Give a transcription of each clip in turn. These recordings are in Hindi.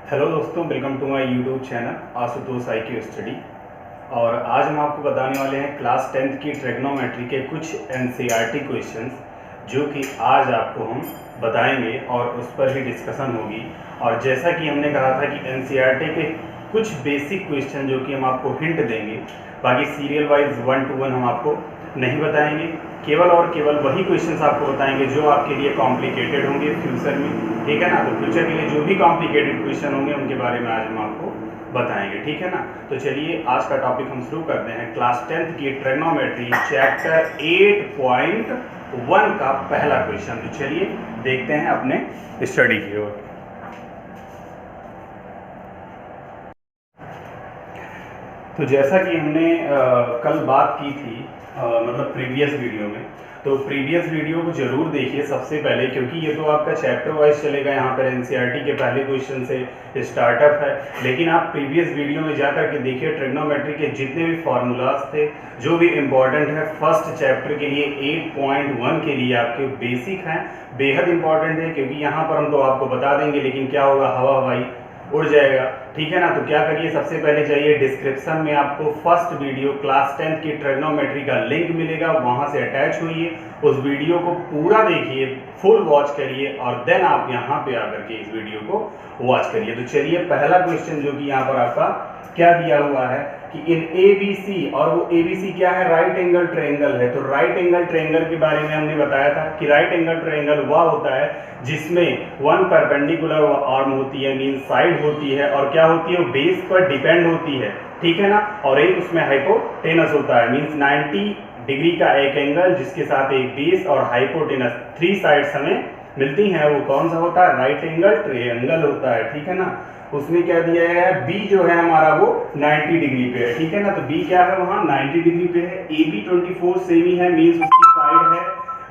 हेलो दोस्तों, welcome to my YouTube channel Ashutosh IQ study. और आज हम आपको बताने वाले हैं क्लास 10th की ट्रिग्नोमेट्री के कुछ NCERT क्वेश्चंस, जो कि आज आपको हम बताएंगे और उस पर ही डिस्कशन होगी। और जैसा कि हमने कहा था कि NCERT के कुछ बेसिक क्वेश्चन जो कि हम आपको हिंट देंगे, बाकी सीरियल वाइज 1 to 1 हम आपको नहीं बताएंगे, केवल और केवल वही क्वेश्चंस आपको बताएंगे जो आपके लिए कॉम्प्लिकेटेड होंगे फ्यूचर में, ठीक है ना। तो फ्यूचर के लिए जो भी कॉम्प्लिकेटेड क्वेश्चन होंगे उनके बारे में आज हम आपको बताएंगे, ठीक है ना। तो चलिए आज का टॉपिक हम शुरू करते हैं। क्लास 10th की ट्रिग्नोमेट्री चैप्टर 8.1 का पहला क्वेश्चन। तो चलिए देखते हैं अपने स्टडी की ओर। तो जैसा कि हमने कल बात की थी, मतलब प्रीवियस वीडियो में, तो प्रीवियस वीडियो को जरूर देखिए सबसे पहले, क्योंकि ये तो आपका चैप्टर वाइज चलेगा। यहाँ पर NCERT के पहले क्वेश्चन से स्टार्टअप है, लेकिन आप प्रीवियस वीडियो में जा कर के देखिए ट्रिग्नोमेट्री के जितने भी फार्मूलाज थे, जो भी इम्पोर्टेंट है फर्स्ट चैप्टर के लिए 8.1 के लिए आपके बेसिक हैं, बेहद इंपॉर्टेंट है। क्योंकि यहाँ पर हम तो आपको बता देंगे, लेकिन क्या होगा, हवा हवाई उड़ जाएगा, ठीक है ना। तो क्या करिए, सबसे पहले जाइए डिस्क्रिप्शन में आपको फर्स्ट वीडियो क्लास 10th की ट्रिग्नोमेट्री का लिंक मिलेगा, वहां से अटैच होइए, उस वीडियो को पूरा देखिए, फुल वॉच करिए और देन आप यहाँ पे आकर के इस वीडियो को वॉच करिए। तो चलिए पहला क्वेश्चन जो कि यहाँ पर आपका क्या दिया हुआ है कि इन ABC, और वो ABC क्या है, राइट एंगल ट्रायंगल है। तो राइट एंगल ट्रायंगल के बारे में हमने बताया था कि राइट एंगल ट्रायंगल वह होता है जिसमें वन परपेंडिकुलर आर्म होती है, मीन साइड होती है, और क्या होती है, वो बेस पर डिपेंड होती है, ठीक है ना। और एक उसमें हाइपोटेनस होता है, मीन्स 90 डिग्री का एक एंगल जिसके साथ एक बेस और हाइपोटेनस 3 साइड्स हमें मिलती हैं, वो कौन सा होता है, राइट एंगल ट्रायंगल होता है, ठीक है ना। उसमें क्या दिया गया है, B जो है हमारा वो 90 डिग्री पे है, ठीक है ना। तो B क्या है, वहां 90 डिग्री पे है। AB 24 सेमी है, मीन्स उसकी साइड है।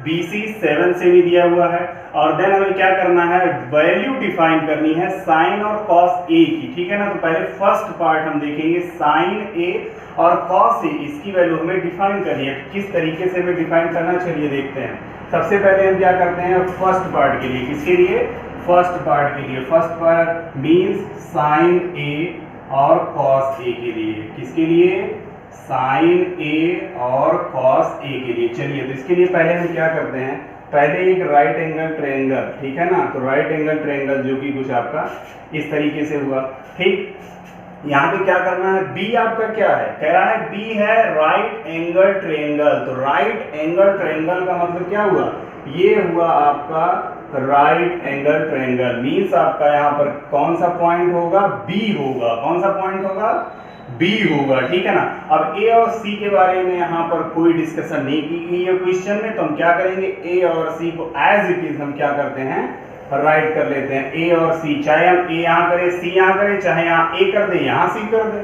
BC 7 सेमी दिया हुआ है। और देन हमें क्या करना है, वैल्यू डिफाइन करनी है साइन और कॉस A की, ठीक है ना। तो पहले फर्स्ट पार्ट हम देखेंगे, साइन A और कॉस A, इसकी वैल्यू हमें डिफाइन करनी है। किस तरीके से हमें डिफाइन करना, चलिए देखते हैं। सबसे पहले हम क्या करते हैं, फर्स्ट पार्ट के लिए, किसके लिए, फर्स्ट पार्ट के लिए, first part means sign A और कॉस A के लिए, किसके लिए, साइन A और कॉस A के लिए। चलिए तो इसके लिए पहले हम क्या करते हैं, पहले एक राइट एंगल ट्रायंगल, ठीक है ना। तो राइट एंगल ट्रायंगल जो कि कुछ आपका इस तरीके से हुआ, ठीक। यहाँ पे क्या करना है, B आपका क्या है, कह रहा है B है राइट एंगल ट्रायंगल। तो राइट एंगल ट्रायंगल का मतलब क्या हुआ, ये हुआ आपका राइट एंगल ट्रायंगल, मीन्स आपका यहाँ पर कौन सा पॉइंट होगा, B होगा। कौन सा पॉइंट होगा, B होगा, ठीक है ना। अब A और C के बारे में यहाँ पर कोई डिस्कशन नहीं की गई है क्वेश्चन में, तो हम क्या करेंगे, A और C को एज इट इज हम क्या करते हैं, राइट कर लेते हैं। A और C, चाहे हम A यहाँ करें, C यहाँ करें, चाहे यहाँ A कर दे, यहाँ C कर दे,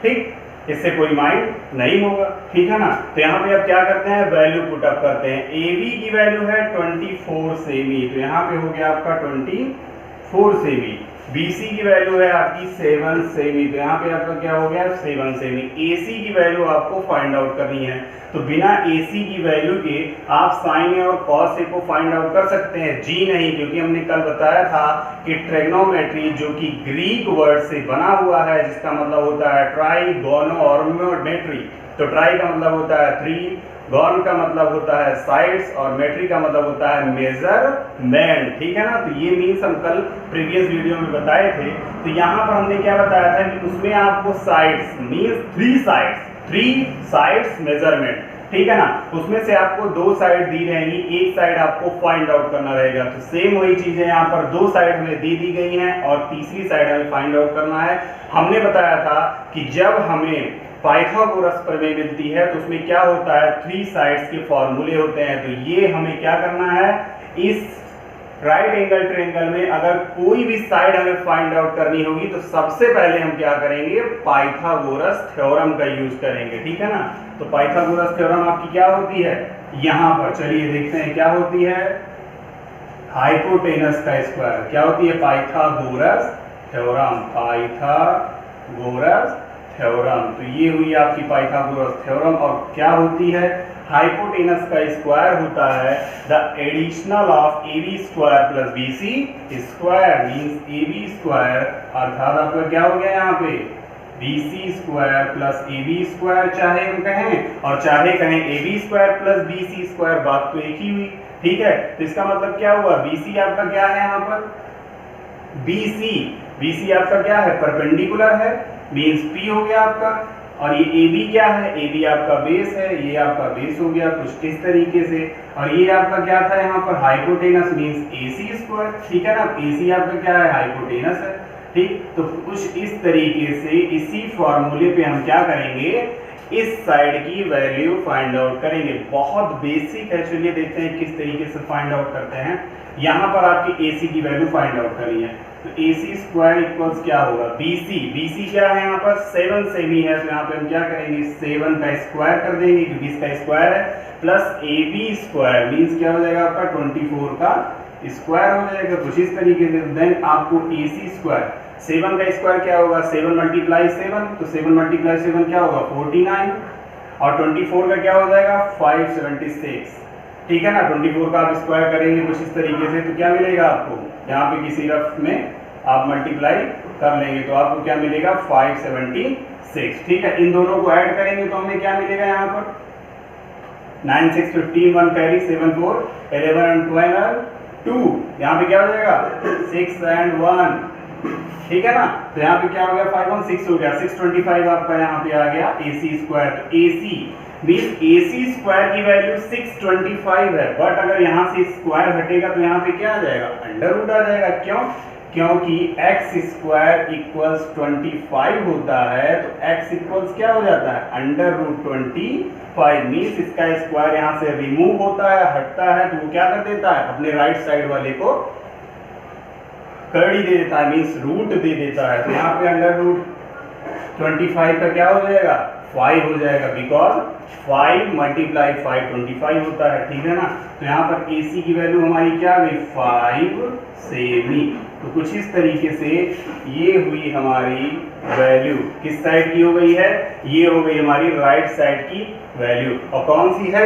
ठीक, इससे कोई माइंड नहीं होगा, ठीक है ना। तो यहाँ पे अब क्या करते हैं, वैल्यू पुट अप करते हैं। AB की वैल्यू है 24 सेमी, तो यहाँ पे हो गया आपका 24 सेमी। BC की वैल्यू है आपकी 7 सेमी, तो यहाँ पे आपका क्या हो गया, 7 सेमी। AC की वैल्यू आपको फाइंड आउट करनी है, तो बिना AC की वैल्यू के आप साइन A और कॉस A को फाइंड आउट कर सकते हैं, G नहीं, क्योंकि हमने कल बताया था कि ट्रिग्नोमेट्री जो कि ग्रीक वर्ड से बना हुआ है, जिसका मतलब होता है ट्राइगोनोमेट्री। तो ट्राई का मतलब होता है 3, गॉन का मतलब होता है साइड्स, और मेट्री का मतलब होता है मेजरमेंट, ठीक है ना। तो ये मीन्स हम कल प्रीवियस वीडियो में बताए थे। तो यहाँ पर हमने क्या बताया था कि उसमें आपको साइड्स मीन्स 3 साइड्स मेजरमेंट, ठीक है ना। उसमें से आपको 2 साइड दी रहेंगी, एक साइड आपको फाइंड आउट करना रहेगा। तो सेम वही चीज है, यहाँ पर 2 साइड हमें दी गई हैं और तीसरी साइड हमें फाइंड आउट करना है। हमने बताया था कि जब हमें पाइथागोरस प्रमेय मिलती है तो उसमें क्या होता है, 3 साइड्स के फॉर्मूले होते हैं। तो ये हमें क्या करना है, इस राइट एंगल ट्रायंगल में अगर कोई भी साइड हमें फाइंड आउट करनी होगी तो सबसे पहले हम क्या करेंगे, पाइथागोरस थ्योरम का यूज करेंगे, ठीक है ना। तो पाइथागोरस थ्योरम आपकी क्या होती है, यहाँ पर चलिए देखते हैं क्या होती है, हाइपोटेनस का स्क्वायर, क्या होती है, पाइथागोरस थ्योरम, पाइथागोरस थ्योरम। तो ये हुई आपकी पाइथागोरस थ्योरम। और क्या होती है? हाइपोटेनस का स्क्वायर होता है the additional of A B square plus B C square means A B square, अर्थात आपका क्या हो गया यहाँ पे B C square plus A B square, चाहे हम कहें और चाहे कहें A B square plus B C square, बात तो एक ही हुई। ठीक है, तो इसका मतलब क्या हुआ? बी सी आपका क्या है यहाँ पर? बी सी आपका क्या है? परपेंडिकुलर है, मीन्स पी हो गया आपका। और ये ए बी क्या है? ए बी आपका बेस है, ये आपका बेस हो गया कुछ इस तरीके से। और ये आपका क्या था यहाँ पर? हाइपोटेनस मीन्स ए सी स्क्वायर। ठीक है ना, ए सी आपका क्या है? हाइपोटेनस है। ठीक, तो कुछ इस तरीके से इसी फॉर्मूले पे हम क्या करेंगे? इस साइड की वैल्यू फाइंड आउट करेंगे। बहुत बेसिक है, चलिए देखते हैं किस तरीके से फाइंड आउट करते हैं। यहाँ पर आपकी AC की वैल्यू फाइंड आउट करनी है, तो AC स्क्वायर इक्वल्स क्या होगा? BC क्या है यहाँ पर? 7 सेमी है, तो यहाँ पे हम क्या करेंगे? 7 का स्क्वायर कर देंगे क्योंकि इसका स्क्वायर है, प्लस AB स्क्वायर मीन्स क्या हो जाएगा आपका? 24 का स्क्वायर हो जाएगा कुछ इस तरीके से। देन आपको AC स्क्वायर, 7 का स्क्वायर क्या होगा? 7 मल्टीप्लाई 7, तो 7 मल्टीप्लाई 7 क्या होगा? 49, और 24 का क्या हो जाएगा? 576। ठीक है ना, 24 का आप स्क्वायर करेंगे कुछ इस तरीके से, तो क्या मिलेगा आपको? यहाँ पे किसी रफ में आप मल्टीप्लाई कर लेंगे तो आपको क्या मिलेगा? 576। ठीक है, इन दोनों को ऐड करेंगे तो हमें क्या मिलेगा यहाँ पर? 9 6 15 1 कैरी 7 4 11 and 12 2, यहाँ पे क्या हो जाएगा? 6 and 1। ठीक है ना, तो यहाँ पे क्या हो गया? 5 1 6 हो गया, 625 आपका यहाँ पे आ गया AC स्क्वायर। तो AC मीन्स AC स्क्वायर की वैल्यू 625 है, बट अगर यहाँ से स्क्वायर हटेगा तो यहाँ पे क्या आ जाएगा? अंडर रूट आ जाएगा। क्यों? क्योंकि x स्क्वायर इक्वल्स 25 होता है, तो x इक्वल्स क्या हो जाता है? अंडर रूट 25 मीन्स इसका स्क्वायर यहाँ से रिमूव होता है, हटता है, तो वो क्या कर देता है? अपने राइट साइड वाले को कर्डी दे देता है, मीन्स रूट दे देता है। तो यहाँ पे अंडर रूट 25 का क्या हो जाएगा? 5 हो जाएगा, बिकॉज 5 मल्टीप्लाई 5 25 होता है। ठीक है ना, तो यहाँ पर AC की वैल्यू हमारी क्या आ गई? 5 सेमी। तो कुछ इस तरीके से ये हुई हमारी वैल्यू, किस साइड की हो गई है? ये हो गई हमारी राइट साइड की वैल्यू। और कौन सी है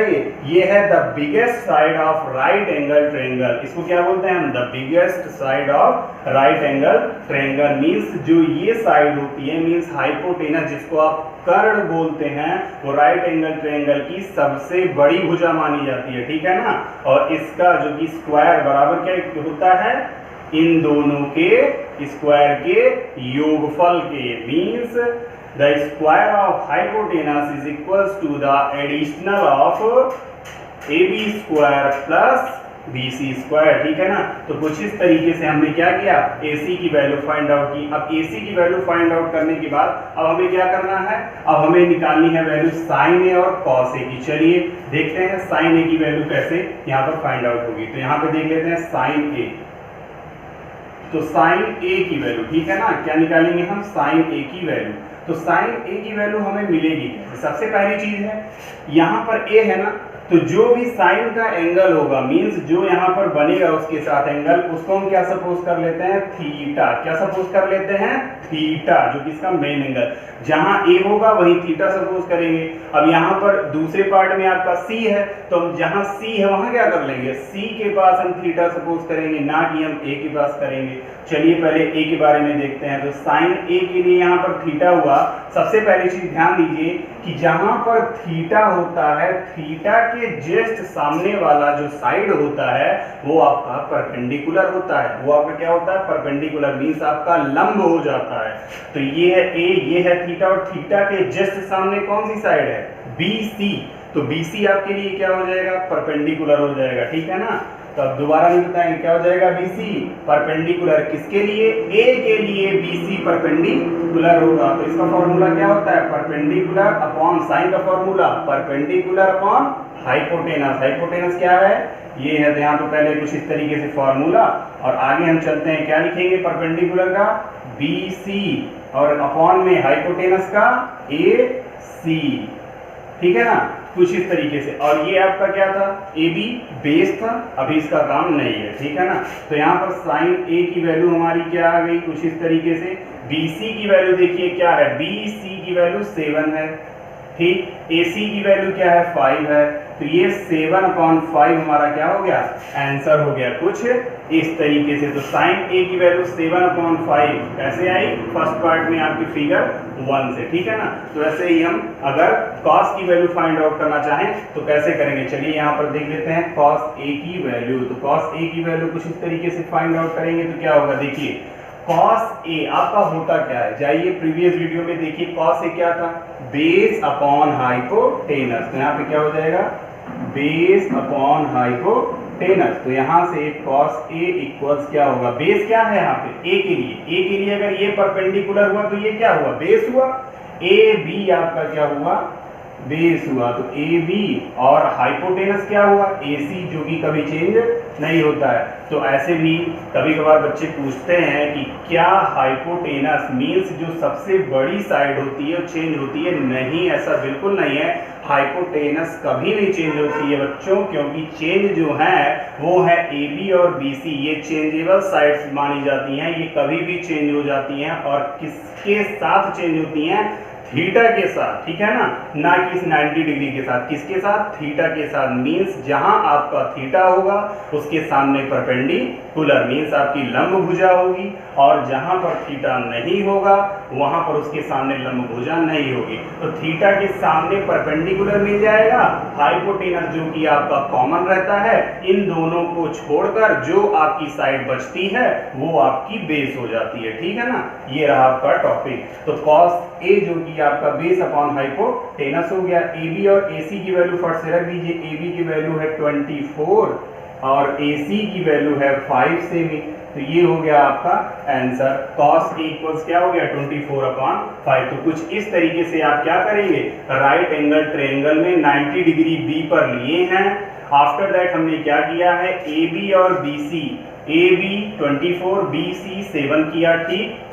ये है the biggest side of right angle triangle. इसको क्या बोलते हैं हम? The biggest side of right angle triangle means जो ये साइड होती है, मीन्स हाइपोटेनस जिसको आप कर्ण बोलते हैं, वो राइट एंगल ट्रायंगल की सबसे बड़ी भुजा मानी जाती है। ठीक है ना, और इसका जो कि स्क्वायर बराबर क्या होता है? इन दोनों के स्क्वायर के योगफल के, means the square of hypotenuse is equals to the additional of AB square plus BC square. ठीक है ना, तो कुछ इस तरीके से हमने क्या किया? AC की वैल्यू फाइंड आउट की। अब AC की वैल्यू फाइंड आउट करने के बाद अब हमें क्या करना है? अब हमें निकालनी है वैल्यू sin A और cos A की। चलिए देखते हैं sin A की वैल्यू कैसे यहाँ पर फाइंड आउट होगी। तो यहाँ पे देख लेते हैं sin A। तो sin A की वैल्यू, ठीक है ना, क्या निकालेंगे हम? sin A की वैल्यू। तो sin A की वैल्यू हमें मिलेगी कैसे? सबसे पहली चीज है यहाँ पर A है ना, तो जो भी साइन का एंगल होगा, मींस जो यहाँ पर बनेगा उसके साथ एंगल, उसको हम क्या सपोज कर लेते हैं? थीटा। क्या सपोज कर लेते हैं? थीटा, जो कि इसका मेन एंगल। जहां ए होगा वहीं थीटा सपोज करेंगे। अब यहाँ पर दूसरे पार्ट में आपका सी है, तो हम जहां सी है वहां क्या कर लेंगे? सी के पास हम थीटा सपोज करेंगे, ना कि हम ए के पास करेंगे। चलिए पहले ए के बारे में देखते हैं। तो साइन ए के लिए यहाँ पर थीटा हुआ। सबसे पहली चीज ध्यान दीजिए कि जहां पर थीटा होता है, थीटा के जस्ट सामने वाला जो साइड होता है वो आपका परपेंडिकुलर होता है। वो आपका क्या होता है? परपेंडिकुलर, मींस आपका लंब हो जाता है। तो ये है ए, ये है थीटा, और थीटा के जस्ट सामने कौन सी साइड है? BC। तो BC आपके लिए क्या हो जाएगा? परपेंडिकुलर हो जाएगा। ठीक है ना, तो अब दोबारा नहीं बताएंगे, क्या हो जाएगा? BC perpendicular. किसके लिए? A के लिए BC परपेंडिकुलर होगा। तो इसका फॉर्मूला क्या होता है? परपेंडिकुलर अपॉन साइन का formula, perpendicular upon hypotenuse. Hypotenuse क्या है? ये है। तो यहाँ तो पहले कुछ इस तरीके से फॉर्मूला, और आगे हम चलते हैं, क्या लिखेंगे परपेंडिकुलर का? BC, और अपॉन में हाइपोटेनस का AC। ठीक है ना, कुछ इस तरीके से। और ये आपका क्या था, ए बी बेस था, अभी इसका काम नहीं है, ठीक है ना। तो यहाँ पर साइन ए की वैल्यू हमारी क्या आ गई, कुछ इस तरीके से। बी सी की वैल्यू देखिए क्या है, बी सी की वैल्यू 7 है, ठीक। ए सी की वैल्यू क्या है, 5 है। तो ये 7/5 हमारा क्या हो गया, आंसर हो गया कुछ इस तरीके से। तो साइन ए की वैल्यू 7/5 कैसे आई, फर्स्ट पार्ट में आपकी फिगर 1 से, ठीक है ना। तो ऐसे ही हम अगर कॉस की वैल्यू फाइंड आउट करना चाहें तो कैसे करेंगे, चलिए यहाँ पर देख लेते हैं कॉस ए की वैल्यू। तो कॉस ए की वैल्यू कुछ इस तरीके से फाइंड आउट करेंगे तो क्या होगा, देखिए कॉस ए आपका होता क्या है, जाइए प्रीवियस वीडियो में देखिए कॉस ए क्या था, बेस अपॉन हाइपोटेनस। तो यहाँ पे क्या हो जाएगा, बेस अपॉन हाइपोटेनस। तो यहाँ से कॉस ए इक्वल्स क्या होगा, बेस क्या है यहाँ पे ए के लिए, ए के लिए अगर ये परपेंडिकुलर हुआ तो ये क्या हुआ, बेस हुआ। ए बी आपका क्या हुआ, बेस हुआ। तो ए बी और हाइपोटेनस क्या हुआ, ए सी, जो कि कभी चेंज नहीं होता है। तो ऐसे भी कभी कभार बच्चे पूछते हैं कि क्या हाइपोटेनस मीन्स जो सबसे बड़ी साइड होती है चेंज होती है, नहीं, ऐसा बिल्कुल नहीं है। हाइपोटेनस कभी नहीं चेंज होती है बच्चों, क्योंकि चेंज जो है वो है ए बी और बी सी, ये चेंजेबल साइड्स मानी जाती हैं, ये कभी भी चेंज हो जाती हैं। और किसके साथ चेंज होती हैं, थीटा के साथ, ठीक है ना कि इस 90 डिग्री के साथ। किसके साथ, थीटा के साथ। मीन्स जहां आपका थीटा होगा उसके सामने परपेंडिकुलर मीन्स आपकी लंब भुजा होगी, और जहां पर थीटा नहीं होगा वहां पर उसके सामने लंब भुजा नहीं होगी। तो थीटा के सामने परपेंडिकुलर मिल जाएगा, हाइपोटेनस जो कि आपका कॉमन रहता है, इन दोनों को छोड़कर जो आपकी साइड बचती है वो आपकी बेस हो जाती है, ठीक है ना। ये रहा आपका टॉपिक। तो कॉस ए जो कि आपका बेस अपॉन हाइपोटेनस हो गया। ए बी और ए सी की वैल्यू फट से रख दीजिए, ए बी की वैल्यू है 24 और ए सी की वैल्यू है 5 से भी। तो ये हो गया आपका आंसर, कॉस ए इक्वल्स क्या हो गया 24/5। तो कुछ इस तरीके से आप क्या करेंगे, राइट एंगल ट्रायंगल में 90 डिग्री बी पर लिए हैं। आफ्टर दैट हमने क्या किया है, ए बी और B C, A B 24 B C 7 किया, ठीक।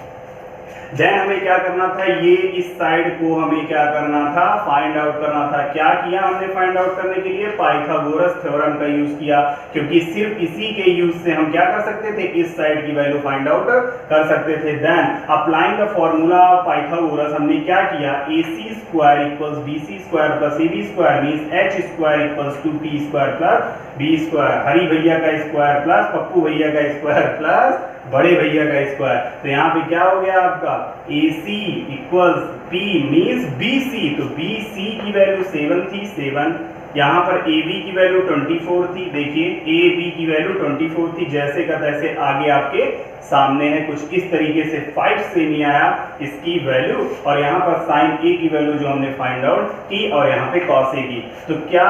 देन हमें क्या करना था, ये इस साइड को हमें क्या करना था, फाइंड आउट करना था। क्या किया हमने फाइंड आउट करने के लिए, पाइथागोरस थ्योरम का यूज किया, क्योंकि सिर्फ इसी के यूज से हम क्या कर सकते थे, इस साइड की वैल्यू फाइंड आउट कर सकते थे। Then applying the formula of Pythagoras हमने क्या किया, AC square equals BC square plus AB square means H square equals to P square plus B square, Hari भैया का स्क्वायर प्लस पप्पू भैया का स्क्वायर प्लस बड़े भैया का स्क्वायर। तो यहाँ पे क्या हो गया आपका, AC equals P means BC, तो BC की वैल्यू 7 थी, 7। यहाँ पर AB की वैल्यू 24 थी, देखिए AB की वैल्यू 24 थी, जैसे का तैसे आगे आपके सामने है। कुछ इस तरीके से 5 से नहीं आया इसकी वैल्यू, और यहाँ पर साइन A की वैल्यू जो हमने फाइंड आउट की, और यहाँ पे कॉस A की। तो क्या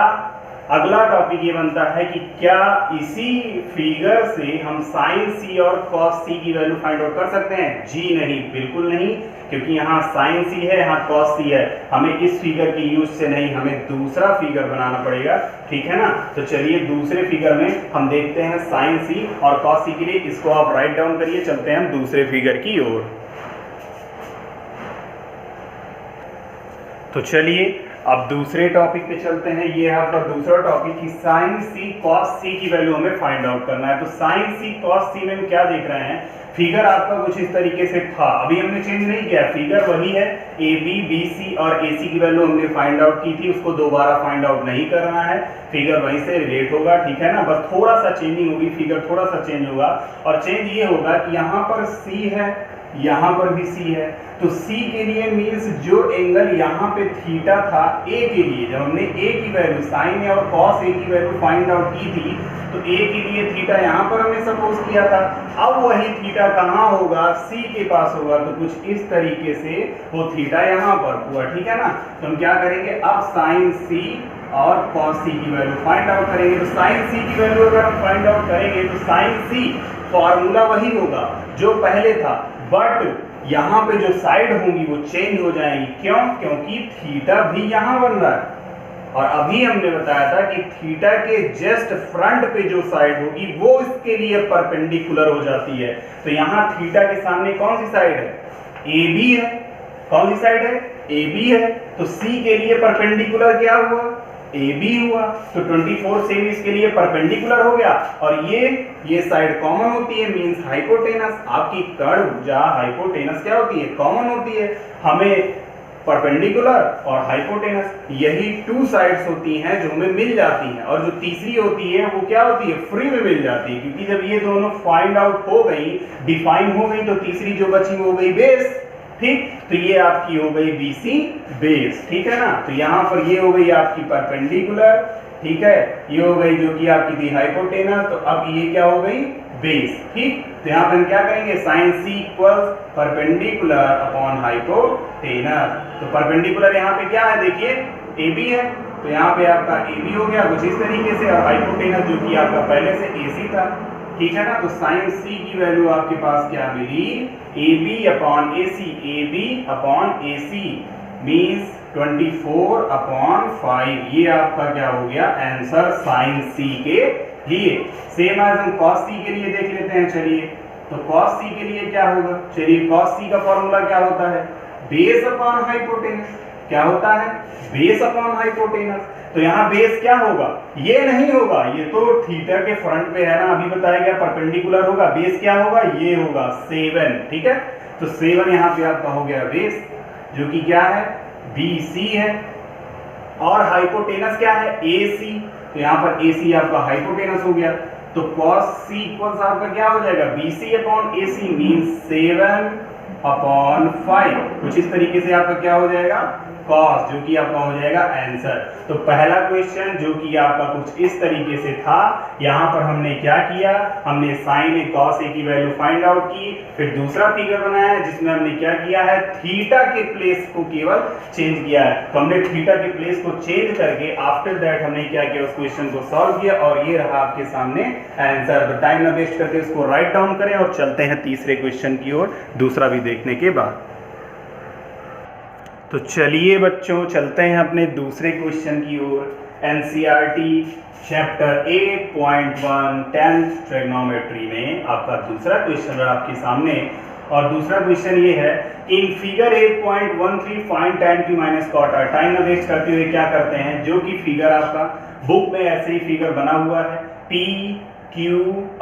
अगला टॉपिक ये बनता है कि क्या इसी फिगर से हम साइन सी और कॉस सी की वैल्यू फाइंड आउट कर सकते हैं, जी नहीं, बिल्कुल नहीं, क्योंकि यहाँ साइन सी है, यहाँ कॉस सी है। हमें इस फिगर की यूज से नहीं, हमें दूसरा फिगर बनाना पड़ेगा, ठीक है ना। तो चलिए दूसरे फिगर में हम देखते हैं साइन सी और कॉस सी के लिए, इसको आप राइट डाउन करिए, चलते हैं हम दूसरे फिगर की ओर। तो चलिए अब दूसरे टॉपिक पे चलते हैं। ये है आपका दूसरा टॉपिक कि साइन सी कॉस सी की वैल्यू हमें फाइंड आउट करना है। तो साइन सी कॉस सी में हम क्या देख रहे हैं, फिगर आपका कुछ इस तरीके से था, अभी हमने चेंज नहीं किया, फिगर वही है। ए बी बी सी और ए सी की वैल्यू हमने फाइंड आउट की थी, उसको दोबारा फाइंड आउट नहीं करना है, फिगर वहीं से रिलेट होगा, ठीक है ना। बस थोड़ा सा चेंजिंग होगी, फिगर थोड़ा सा चेंज होगा, और चेंज ये होगा कि यहाँ पर सी है, यहाँ पर भी सी है। तो C के लिए मीन्स जो एंगल यहाँ पे थीटा था A के लिए, जब हमने A की वैल्यू साइन A और कॉस A की वैल्यू फाइंड आउट की थी, तो A के लिए थीटा यहाँ पर हमने सपोज किया था। अब वही थीटा कहाँ होगा, C के पास होगा, तो कुछ इस तरीके से वो थीटा यहाँ पर हुआ, ठीक है ना। तो हम क्या करेंगे, अब साइन C और कॉस C की वैल्यू फाइंड आउट करेंगे। तो साइन C की वैल्यू अगर हम फाइंड आउट करेंगे तो साइन C फॉर्मूला वही होगा जो पहले था, बट यहाँ पे जो साइड होंगी वो चेंज हो जाएंगी। क्यों, क्योंकि थीटा भी यहाँ बन रहा है, और अभी हमने बताया था कि थीटा के जस्ट फ्रंट पे जो साइड होगी वो इसके लिए परपेंडिकुलर हो जाती है। तो यहाँ थीटा के सामने कौन सी साइड है, ए बी है। कौन सी साइड है, ए बी है। तो सी के लिए परपेंडिकुलर क्या हुआ, ए बी हुआ, तो 24 सेम इसके लिए परपेंडिकुलर हो गया, और ये साइड कॉमन होती है, मींस हाइपोटेनस। आपकी कर्व जहाँ हाइपोटेनस क्या होती है, कॉमन होती है। हमें परपेंडिकुलर और हाइपोटेनस यही टू साइड्स होती हैं जो हमें मिल जाती हैं, और जो तीसरी होती है वो क्या होती है, फ्री में मिल जाती है, क्योंकि जब ये दोनों फाइंड आउट हो गई, डिफाइन हो गई, तो तीसरी जो बची वो हो गई बेस। ठीक, तो ये आपकी हो गई BC बेस, ठीक है ना। तो यहाँ पर ये हो गई आपकी परपेंडिकुलर, ठीक है, ये हो गई जो कि आपकी थी हाइपोटेनस, तो अब ये क्या हो गई, बेस। ठीक, तो यहाँ पे हम क्या करेंगे, sine C equals perpendicular upon hypotenuse. तो परपेंडिकुलर यहाँ पे क्या है, देखिए AB है, तो यहाँ पे आपका AB हो गया कुछ इस तरीके से, और हाइपोटेनस जो कि आपका पहले से AC था, ठीक है ना। तो साइन C की वैल्यू आपके पास क्या मिली, AB upon AC, AB upon AC means 24/5। ये आपका क्या हो गया आंसर साइन C के लिए। सेम एज हम cos C के लिए देख लेते हैं, चलिए। तो cos C के लिए क्या होगा, चलिए cos C का फॉर्मूला क्या होता है, बेस अपॉन हाइपोटेनस। क्या होता है, बेस अपॉन हाइपोटेनस। तो यहाँ बेस क्या होगा, ये नहीं होगा, ये तो थीटा के फ्रंट पे है ना, अभी बताया गया परपेंडिकुलर होगा। बेस क्या होगा, ये होगा 7, ठीक है। तो 7 यहाँ पे आपका हो गया बेस, जो कि क्या है, BC है, और हाइपोटेनस क्या है, AC। तो यहाँ पर AC आपका हाइपोटेनस हो गया, तो cos C इक्वल्स आपका क्या हो जाएगा, BC अपॉन AC मीन्स 7/5। कुछ इस तरीके से आपका क्या हो जाएगा, cos, जो कि आपका हो जाएगा आंसर। तो पहला क्वेश्चन जो कि आपका कुछ इस तरीके से था, यहाँ पर हमने क्या किया, हमने sin A cos A की वैल्यू फाइंड आउट की। फिर दूसरा फिगर बनाया जिसमें हमने क्या किया है, थीटा के प्लेस को केवल चेंज किया है। तो हमने थीटा के प्लेस को चेंज करके आफ्टर दैट हमने क्या किया, उस क्वेश्चन को सॉल्व किया, और ये रहा आपके सामने आंसर। तो टाइम ना वेस्ट करके इसको राइट डाउन करें और चलते हैं तीसरे क्वेश्चन की ओर, दूसरा भी देखने के बाद। तो चलिए बच्चों, चलते हैं अपने दूसरे क्वेश्चन की ओर। NCERT चैप्टर 8.1 10th ट्रिग्नोमेट्री में आपका दूसरा क्वेश्चन है आपके सामने, और दूसरा क्वेश्चन ये है, in figure 8.13 find tan p minus cot r। Time ना वेस्ट करते हुए क्या करते हैं, जो कि फिगर आपका बुक में ऐसे ही फिगर बना हुआ है, P Q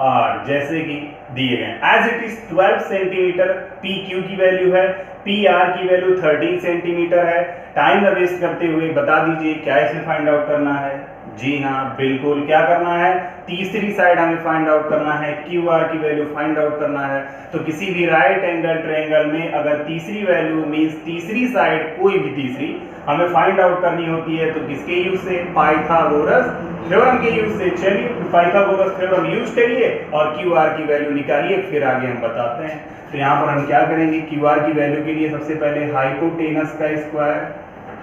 R जैसे कि दिए गए, as it is 12 centimetre P Q की वैल्यू है, पी आर की वैल्यू 13 सेंटीमीटर है। टाइम न वेस्ट करते हुए बता दीजिए क्या इसे फाइंड आउट करना है। जी हाँ, बिल्कुल, क्या करना है, तीसरी साइड हमें फाइंड आउट करना है, क्यू आर की वैल्यू फाइंड आउट करना है। तो किसी भी राइट एंगल ट्रायंगल में अगर तीसरी वैल्यू मींस तीसरी साइड, कोई भी तीसरी हमें फाइंड आउट करनी होती है, तो किसके यूज से, पाइथागोरस थ्योरम के यूज से। चलिए पाइथागोरस थ्योरम यूज करिए और क्यू आर की वैल्यू निकालिए, फिर आगे हम बताते हैं। तो यहाँ पर हम क्या करेंगे, क्यू आर की वैल्यू के लिए सबसे पहले हाइपोटेनस का स्क्वायर,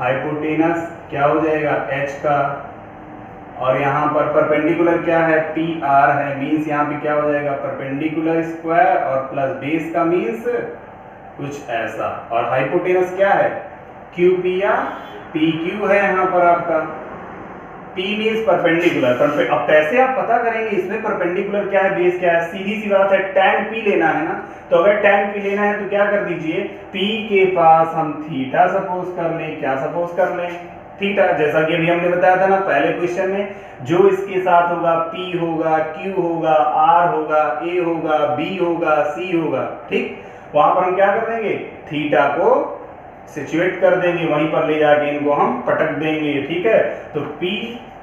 हाइपोटेनस क्या हो जाएगा, h का, और यहाँ पर परपेंडिकुलर क्या है, पी आर है, मीन्स यहाँ पे क्या हो जाएगा, परपेंडिकुलर स्क्वायर और प्लस बेस का मीन्स कुछ ऐसा, और हाइपोटेनस क्या है, क्यू पी या पी क्यू है यहाँ पर आपका, P मीन्स परपेंडिकुलर। अब कैसे आप पता करेंगे इसमें परपेंडिकुलर क्या है, बेस क्या है, सीधी सी बात है, tan P लेना है ना। तो अगर tan P लेना है तो क्या कर दीजिए, P के पास हम थीटा सपोज कर लें, क्या सपोज कर लें, थीटा। जैसा कि अभी हमने बताया था ना पहले क्वेश्चन में, जो इसके साथ होगा P होगा, Q होगा, R होगा, A होगा, B होगा, C होगा, ठीक। वहां पर हम क्या कर देंगे, थीटा को सिचुएट कर देंगे, वहीं पर ले जाके इनको हम पटक देंगे, ठीक है। तो P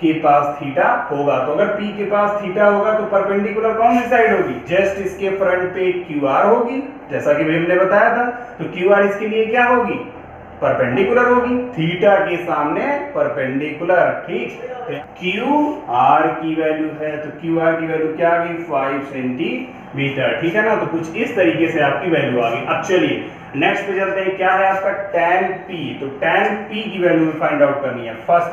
के पास थीटा होगा, तो अगर P के पास थीटा होगा तो परपेंडिकुलर कौन सी साइड होगी, जस्ट इसके फ्रंट पे QR होगी, जैसा कि हमने बताया था। तो QR इसके लिए क्या होगी, परपेंडिकुलर होगी, थीटा के सामने परपेंडिकुलर, ठीक। QR की वैल्यू है, तो QR की वैल्यू क्या आ गई, 5 सेंटीमीटर, ठीक है ना। तो कुछ इस तरीके से आपकी वैल्यू आ गई। अब चलिए नेक्स्ट पे चलते हैं, क्या है आपका tan P। तो tan P की वैल्यू फाइंड आउट करनी है, फर्स्ट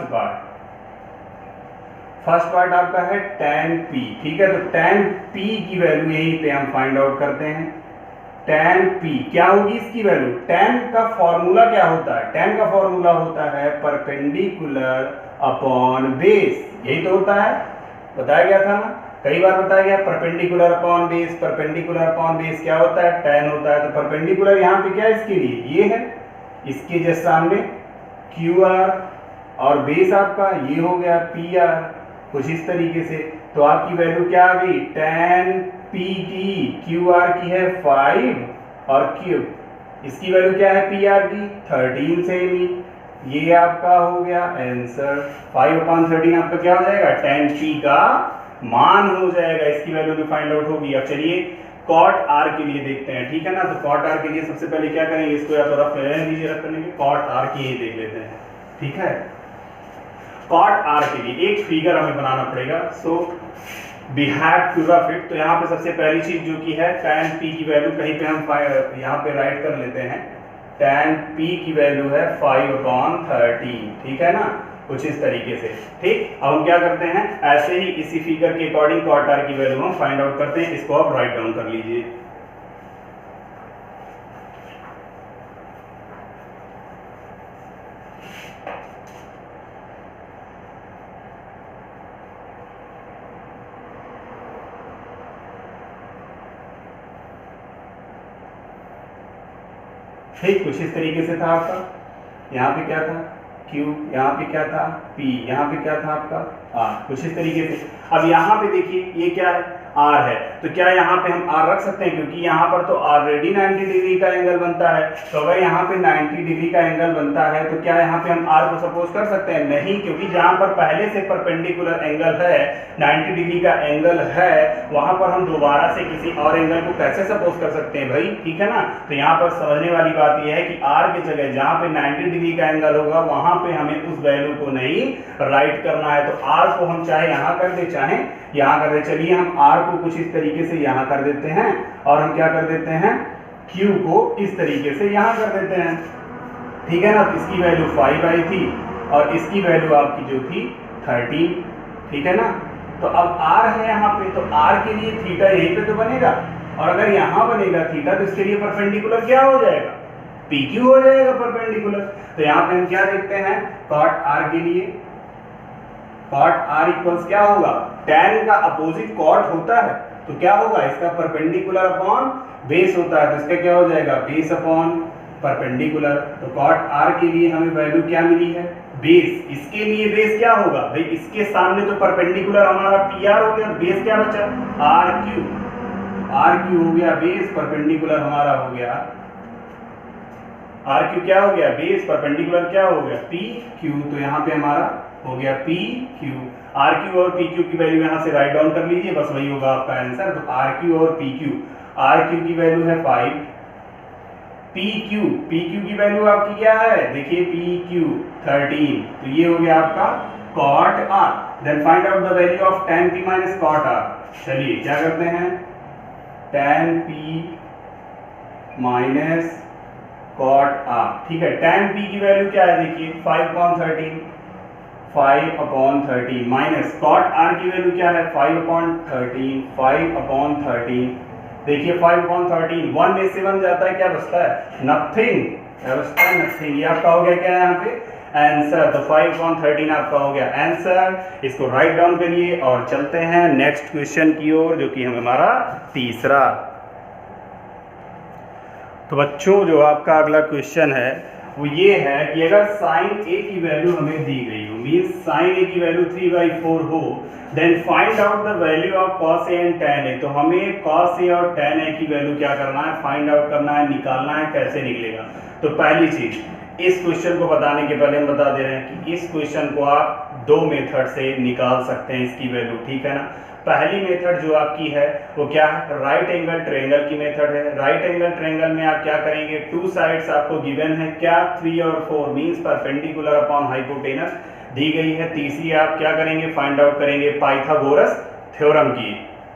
पार्ट आपका है tan P, ठीक है। तो tan P की वैल्यू यहीं पे हम फाइंड आउट करते हैं। tan P क्या होगी इसकी वैल्यू, tan का फॉर्मूला क्या होता है, tan का फॉर्मूला होता है परपेंडिकुलर अपॉन बेस, यही तो होता है, बताया गया था ना, कई बार बताया गया, perpendicular upon base, perpendicular upon base क्या होता है, tan होता है। तो परपेंडिकुलर यहाँ पे क्या है इसके लिए, ये है, इसके जस्ट सामने QR, और बेस आपका ये हो गया पी आर, कुछ इस तरीके से। तो आपकी वैल्यू क्या आ गई, tan पी की, क्यू आर की है 5 और क्यू इसकी वैल्यू क्या है पी आर की 13 सेमी। ये आपका हो गया आंसर। 5/13 आपका क्या हो जाएगा, tan p का मान हो जाएगा, इसकी वैल्यू भी फाइंड आउट होगी। अब चलिए cot r के लिए देखते हैं, ठीक है ना। तो cot r के लिए सबसे पहले क्या करेंगे, इसको या तो रफ रहने दीजिए, रख करने के cot r की ये देख लेते हैं, ठीक है। cot r के लिए एक फिगर हमें बनाना पड़ेगा, so we have to rough it. तो यहाँ पे सबसे पहली चीज जो की है tan p की वैल्यू कहीं पे हम यहाँ पे राइट कर लेते हैं, tan p की वैल्यू है 5/13, ठीक है ना, कुछ इस तरीके से, ठीक। अब हम क्या करते हैं, ऐसे ही इसी फिगर के अकॉर्डिंग cot r की वैल्यू हम फाइंड आउट करते हैं। इसको आप राइट डाउन कर लीजिए। ठीक, कुछ इस तरीके से था आपका। यहाँ पे क्या था Q, यहाँ पे क्या था P, यहाँ पे क्या था आपका R, कुछ इस तरीके से। अब यहाँ पे देखिए ये क्या है R है, तो क्या यहाँ पे हम R रख सकते हैं, क्योंकि यहाँ पर तो ऑलरेडी 90 डिग्री का एंगल बनता है। तो अगर यहाँ पे 90 डिग्री का एंगल बनता है तो क्या यहाँ पे हम R को सपोज कर सकते हैं, नहीं, क्योंकि जहाँ पर पहले से परपेंडिकुलर एंगल है 90 डिग्री का एंगल है, वहां पर हम दोबारा से किसी और एंगल को कैसे सपोज कर सकते हैं भाई, ठीक है ना। तो यहाँ पर समझने वाली बात यह है कि R की जगह जहाँ पे 90 डिग्री का एंगल होगा वहां पे हमें उस वैल्यू को नहीं राइट करना है। तो R को हम चाहे यहाँ कर दे चाहे यहाँ कर दे। चलिए हम R को कुछ इस तरीके से यहाँ कर देते हैं और हम क्या कर देते हैं Q को इस तरीके से यहाँ कर देते हैं, ठीक है ना। तो इसकी वैल्यू 5 आई थी और इसकी वैल्यू आपकी जो थी 13, ठीक है ना। तो अब R है यहाँ पे, तो R के लिए थीटा यहीं पे तो बनेगा, और अगर यहाँ बनेगा थीटा तो इसके लिए परपेंडिकुलर क्या हो जाएगा, PQ हो जाएगा परपेंडिकुलर। तो यहाँ पे हम क्या देखते हैं cot R के लिए, cot R इक्वल्स क्या होगा, tan का अपोजिट cot होता है, तो क्या होगा इसका परपेंडिकुलर अपॉन बेस होता है, तो इसका क्या हो जाएगा बेस अपॉन परपेंडिकुलर। तो cot R के लिए हमें वैल्यू क्या मिली है बेस, इसके लिए बेस क्या होगा भाई, इसके सामने तो परपेंडिकुलर हमारा PR हो गया, बेस क्या बचा RQ, RQ हो गया बेस, परपेंडिकुलर हमारा हो गया RQ क्या हो गया बेस, परपेंडिकुलर क्या हो गया PQ। तो यहाँ पे हमारा हो गया PQ। RQ और PQ की वैल्यू यहाँ से राइट डाउन कर लीजिए, बस वही होगा आपका आंसर। तो RQ और PQ, RQ की वैल्यू है 5, PQ की वैल्यू आपकी क्या है, देखिए PQ 13, तो ये हो गया आपका cot R। Then find out the value of tan P minus cot R। चलिए क्या करते हैं, tan P minus cot R, ठीक है। tan P की वैल्यू क्या है, देखिए 5/13, 5/13 माइनस cot R की वैल्यू क्या है 5/13, 5/13, देखिए 5/13, 1 में से 1 जाता है, क्या बचता है नथिंग, क्या बचता है नथिंग। ये आपका हो गया क्या है यहाँ पे आंसर। तो 5/13 आपका हो गया आंसर। इसको राइट डाउन करिए और चलते हैं नेक्स्ट क्वेश्चन की ओर, जो कि हमारा तीसरा। तो बच्चों जो आपका अगला क्वेश्चन है वो ये है कि अगर साइन ए की वैल्यू हमें दी गई हो, मीन्स साइन ए की वैल्यू 3/4 हो, then find out the value of cos A and tan A. तो हमें cos ए और tan ए की वैल्यू क्या करना है, फाइंड आउट करना है, निकालना है, कैसे निकलेगा। तो पहली चीज, इस क्वेश्चन को बताने के पहले हम बता दे रहे हैं कि इस क्वेश्चन को आप 2 मेथड से निकाल सकते हैं इसकी वैल्यू, ठीक है ना। पहली मेथड जो आपकी है वो क्या है, राइट एंगल ट्रायंगल की मेथड है। राइट एंगल ट्रायंगल में आप क्या करेंगे, 2 साइड्स आपको गिवन है क्या 3 और 4, मींस परपेंडिकुलर अपॉन हाइपोटेनस दी गई है। तीसरी आप क्या करेंगे, फाइंड आउट करेंगे पाइथागोरस थ्योरम की,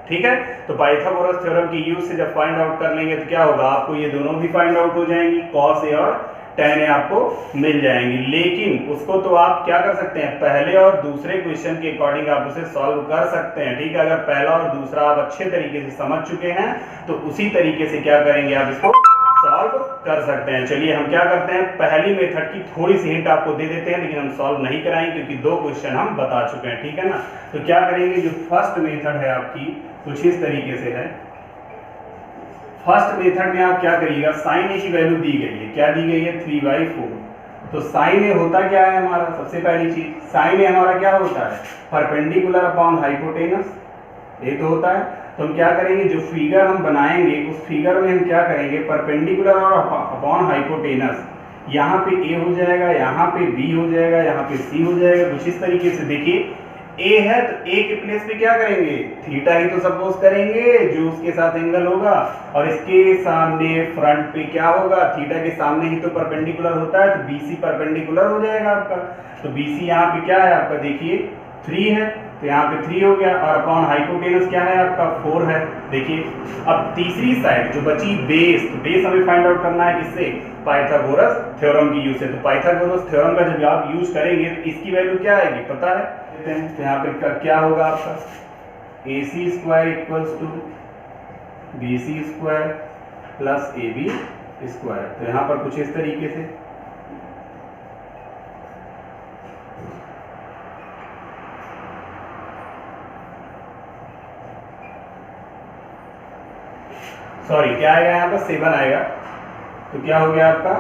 ठीक है। तो पाइथागोरस थ्योरम की यूज से जब फाइंड आउट कर लेंगे तो क्या होगा, आपको ये दोनों भी फाइंड आउट हो जाएंगी, cos ए और tan ए आपको मिल जाएंगी। लेकिन उसको तो आप क्या कर सकते हैं, पहले और दूसरे क्वेश्चन के अकॉर्डिंग आप उसे सॉल्व कर सकते हैं, ठीक है। अगर पहला और दूसरा आप अच्छे तरीके से समझ चुके हैं तो उसी तरीके से क्या करेंगे, आप इसको सॉल्व कर सकते हैं। चलिए हम क्या करते हैं, पहली मेथड की थोड़ी सी हिंट आपको दे देते हैं, लेकिन हम सॉल्व नहीं कराएंगे क्योंकि 2 क्वेश्चन हम बता चुके हैं, ठीक है ना। तो क्या करेंगे, जो फर्स्ट मेथड है आपकी कुछ इस तरीके से है। फर्स्ट मेथड में आप क्या करिएगा, साइन ए की वैल्यू दी गई है, क्या दी गई है 3/4, तो साइन ए होता क्या है हमारा, सबसे पहली चीज साइन ए हमारा क्या होता है, परपेंडिकुलर अपॉन हाइपोटेनस, ये तो होता है। तो हम क्या करेंगे, जो फिगर हम बनाएंगे उस फिगर में हम क्या करेंगे, परपेंडिकुलर और अपॉन हाइपोटेनस, यहाँ पे ए हो जाएगा, यहाँ पे बी हो जाएगा, यहाँ पे सी हो जाएगा, कुछ इस तरीके से। देखिए ए है तो ए के प्लेस पे क्या करेंगे, थीटा ही तो सपोज करेंगे जो उसके साथ एंगल होगा, और इसके सामने फ्रंट पे क्या होगा, थीटा के सामने ही तो परपेंडिकुलर होता है, तो बीसी परपेंडिकुलर हो जाएगा आपका। तो बीसी यहाँ पे क्या है आपका, देखिए 3 है, तो यहाँ पे 3 हो गया, और अपॉन हाइपोटेनस क्या है आपका 4 है। देखिए अब तीसरी साइड जो बची बेस, तो बेस हमें फाइंड आउट करना है किससे, पाइथागोरस थ्योरम की यूज से। तो पाइथागोरस थ्योरम का जब आप यूज करेंगे तो इसकी वैल्यू क्या आएगी पता है, तो यहाँ पे क्या होगा आपका, AC square equals to BC square plus AB square. तो यहाँ पर कुछ इस तरीके से, सॉरी क्या आएगा यहाँ पर 7 आएगा। तो क्या हो गया आपका,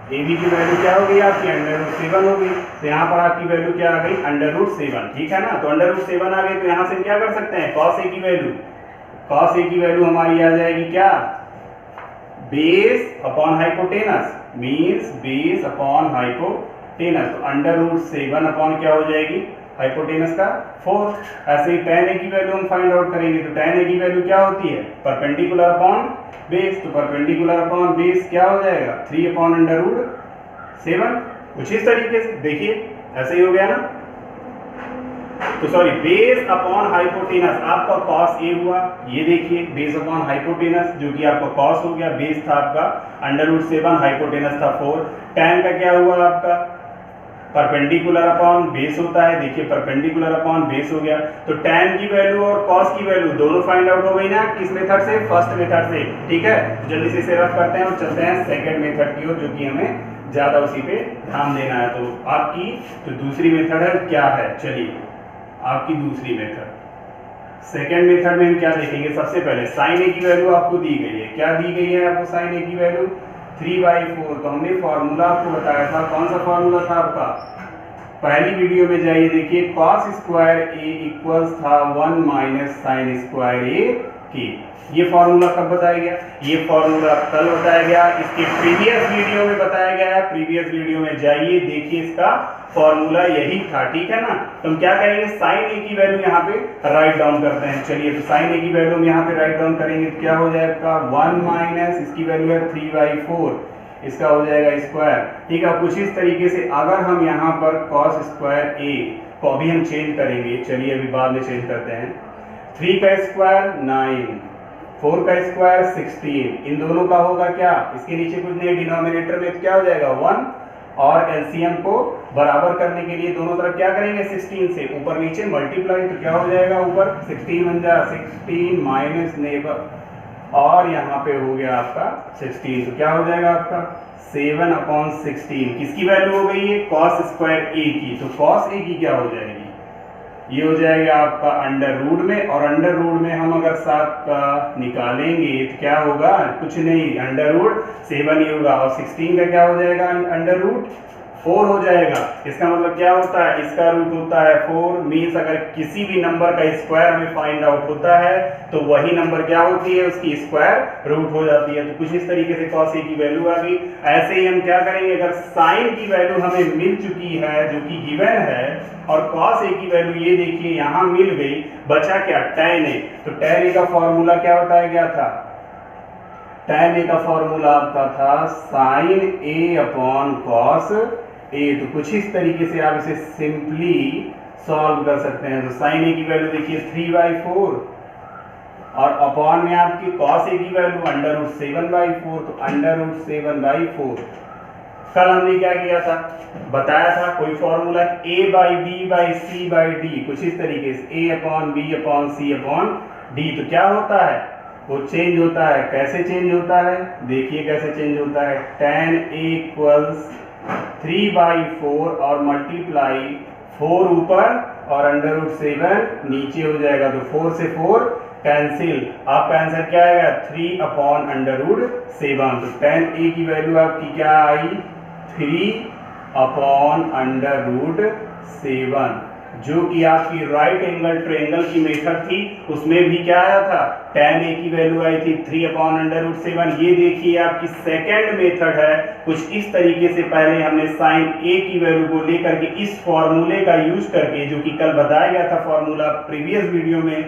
AB की वैल्यू क्या हो गई आपकी, √7 हो गई। तो यहाँ पर आपकी वैल्यू क्या आ गई, √7, ठीक है ना। तो √7 आ गई, तो यहाँ से हम क्या कर सकते हैं, cos A की वैल्यू, cos A की वैल्यू हमारी आ जाएगी क्या, base upon hypotenuse, means base upon hypotenuse. तो √7 अपॉन क्या हो जाएगी, हाइपोटेनस का 4। ऐसे ही tan A की वैल्यू हम फाइंड आउट करेंगे, तो tan A की वैल्यू क्या होती है, परपेंडिकुलर अपॉन बेस। तो परपेंडिकुलर अपॉन बेस क्या हो जाएगा, 3 अपॉन √7। कुछ इस तरीके से देखिए, ऐसे ही हो गया ना। तो सॉरी, बेस अपॉन हाइपोटेनस आपका cos A हुआ, ये देखिए बेस अपॉन हाइपोटेनस जो कि आपका cos हो गया, बेस था आपका √7, हाइपोटेनस था 4। tan का क्या हुआ आपका, परपेंडिकुलर अपॉन बेस होता है, देखिए परपेंडिकुलर अपॉन बेस हो गया। तो tan की वैल्यू और cos की वैल्यू दोनों फाइंड आउट हो गई ना, किस मेथड से, फर्स्ट मेथड से, ठीक है। तो जल्दी से इसे रफ करते हैं और चलते हैं सेकंड मेथड की ओर, जो कि हमें ज्यादा उसी पे ध्यान देना है। तो आपकी जो दूसरी मेथड है क्या है, चलिए आपकी दूसरी मेथड, सेकेंड मेथड में हम क्या देखेंगे, सबसे पहले sin A की वैल्यू आपको दी गई है, क्या दी गई है आपको sin A की वैल्यू 3/4। तो हमने फॉर्मूला आपको बताया था, कौन सा फॉर्मूला था आपका, पहली वीडियो में जाइए देखिए, cos स्क्वायर A इक्वल्स था 1 माइनस साइन स्क्वायर A की। ये फॉर्मूला कब बताया गया, ये फॉर्मूला कल बताया गया, इसके प्रीवियस वीडियो में बताया गया है। प्रीवियस वीडियो में जाइए देखिए, इसका फॉर्मूला यही था, ठीक है ना। तो हम क्या करेंगे, sin A की वैल्यू यहाँ पे राइट डाउन करते हैं। चलिए, तो sin A की वैल्यू हम यहाँ पे राइट डाउन करेंगे तो क्या हो जाएगा, 1 माइनस इसकी वैल्यू है 3/4, इसका हो जाएगा स्क्वायर, ठीक है। कुछ इस तरीके से अगर हम यहाँ पर cos स्क्वायर A को अभी हम चेंज करेंगे, चलिए अभी बाद में चेंज करते हैं। 3 का स्क्वायर 9, 4 का स्क्वायर 16, इन दोनों का होगा क्या, इसके नीचे कुछ नहीं, डिनोमिनेटर में तो क्या हो जाएगा 1, और एलसीएम को बराबर करने के लिए दोनों तरफ क्या करेंगे, 16 से ऊपर नीचे मल्टीप्लाई, तो क्या हो जाएगा, ऊपर 16 बन जाए 16 माइनस नेबर, और यहाँ पे हो गया आपका 16, तो क्या हो जाएगा आपका 7/16। किसकी वैल्यू हो गई है, cos स्क्वायर A की। तो cos A की क्या हो जाएगी, ये हो जाएगा आपका अंडर रूट में, और अंडर रूट में हम अगर 7 का निकालेंगे तो क्या होगा, कुछ नहीं, अंडर रूट 7 ही होगा, और 16 का क्या हो जाएगा, अंडर रूट 4 हो जाएगा। इसका मतलब क्या होता है, इसका रूट होता है 4, मीन्स अगर किसी भी नंबर का स्क्वायर हमें फाइंड आउट होता है तो वही नंबर क्या होती है, उसकी स्क्वायर रूट हो जाती है। तो कुछ इस तरीके से cos A की वैल्यू आ गई। ऐसे ही हम क्या करेंगे, अगर sin की वैल्यू हमें मिल चुकी है जो कि गिवन है, और cos A की वैल्यू ये देखिए यहाँ मिल गई, बचा क्या, tan A। तो tan A का फॉर्मूला क्या बताया गया था, tan A का फॉर्मूला आपका था sin A upon cos A। तो कुछ इस तरीके से आप इसे सिंपली सॉल्व कर सकते हैं। तो sin A की वैल्यू देखिए 3/4, और अपॉन में आपकी cos A की वैल्यू √7/4, तो √7/4। कल हमने क्या किया था, बताया था कोई फॉर्मूला A/B/C/D, कुछ इस तरीके से A/B/C/D। तो क्या होता है, वो चेंज होता है, कैसे चेंज होता है, देखिए कैसे चेंज होता है, tan A इक्वल्स 3/4 और मल्टीप्लाई 4 ऊपर और √7 नीचे हो जाएगा। तो 4 से 4 कैंसिल, आपका आंसर क्या आएगा, 3/√7। तो tan A की वैल्यू आपकी क्या आई, 3 अपॉन अंडर रूट 7, जो कि आपकी राइट एंगल ट्रायंगल की मेथड थी, उसमें भी क्या आया था, tan a की वैल्यू आई थी 3 अपॉन अंडर रूट 7। ये देखिए आपकी सेकेंड मेथड है, कुछ इस तरीके से पहले हमने साइन a की वैल्यू को लेकर के इस फॉर्मूले का यूज करके, जो कि कल बताया गया था फॉर्मूला प्रीवियस वीडियो में,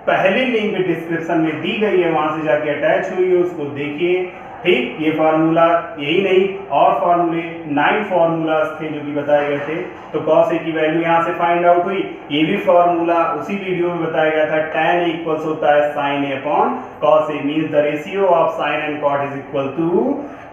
पहली लिंक डिस्क्रिप्शन में दी गई है, वहां से जाके अटैच हुई है, उसको देखिए। ठीक, ये फार्मूला यही नहीं और फार्मूले 9 फार्मूलाज थे जो कि बताए गए थे। तो cos a की वैल्यू यहाँ से फाइंड आउट हुई। ये भी फार्मूला उसी वीडियो में बताया गया था, tan a इक्वल्स होता है sin a upon cos a, means the ratio of sin and cot is equal to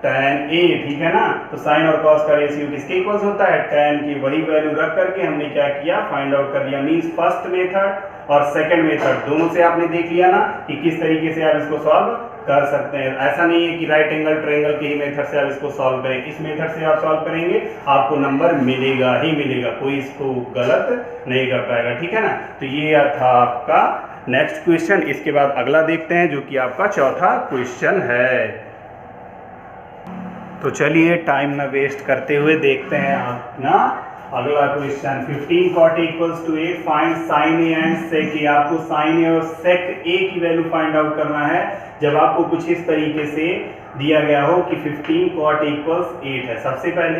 tan a। ठीक है ना, तो sin और cos का रेशियो किसके इक्वल्स होता है, tan की। वही वैल्यू रख करके हमने क्या किया, फाइंड आउट कर लिया। मींस फर्स्ट मेथड और सेकंड मेथड दोनों से आपने देख लिया ना कि किस तरीके से आप इसको सॉल्व कर सकते हैं। ऐसा नहीं है कि राइट एंगल ट्रायंगल के ही मेथड से आप इसको सॉल्व करें, इस मेथड से आप सॉल्व करेंगे आपको नंबर मिलेगा ही मिलेगा, कोई इसको गलत नहीं कर पाएगा। ठीक है ना, तो ये था आपका नेक्स्ट क्वेश्चन। इसके बाद अगला देखते हैं जो कि आपका चौथा क्वेश्चन है। तो चलिए टाइम ना वेस्ट करते हुए देखते हैं अपना अगला question. 15 cot equals to 8, find sin a and sec a। आपको sin a और sec a की वैल्यू फाइंड आउट करना है जब आपको कुछ इस तरीके से दिया गया हो कि 15 cot इक्वल्स 8 है। सबसे पहले